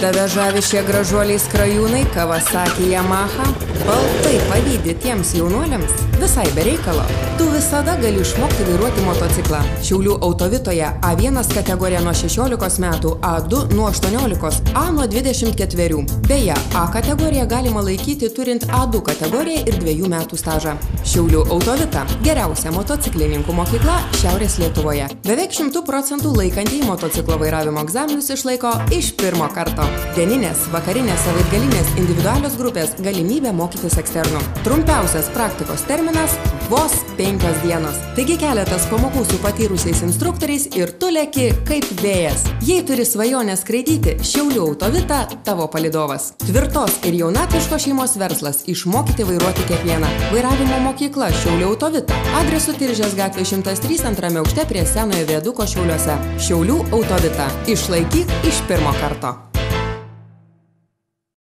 Tave žavi šie gražuoliai skrajūnai, Kawasaki Yamaha? Baltai pavydi tiems jaunuoliams? Visai be reikalo. Tu visada gali išmokti vairuoti motociklą. Šiaulių Autovitoje A1 kategorija nuo 16 metų, A2 nuo 18, A nuo 24. Beje, A kategoriją galima laikyti turint A2 kategoriją ir 2 metų stažą. Šiaulių Autovita – geriausia motociklininkų mokykla Šiaurės Lietuvoje. Beveik 100% laikantieji motociklo vairavimo egzaminus išlaiko iš pirmo karto. Dieninės, vakarinės, savaitgalinės, individualios grupės galimybė mokytis eksternu. Trumpiausias praktikos terminas – vos 5 dienos. Taigi keletas pamokų su patyrusiais instruktoriais ir tu leki kaip vėjas. Jei turi svajonę skraidyti, Šiaulių Autovita – tavo palydovas. Tvirtos ir jaunatviškos šeimos verslas – išmokyti vairuoti kiekvieną. Vairavimo mokykla Šiaulių Autovita. Adresu Tilžės gatvė 103 antrame aukšte prie senojo viaduko Šiauliuose. Šiaulių Autovita. Išlaikyk iš pirmo karto.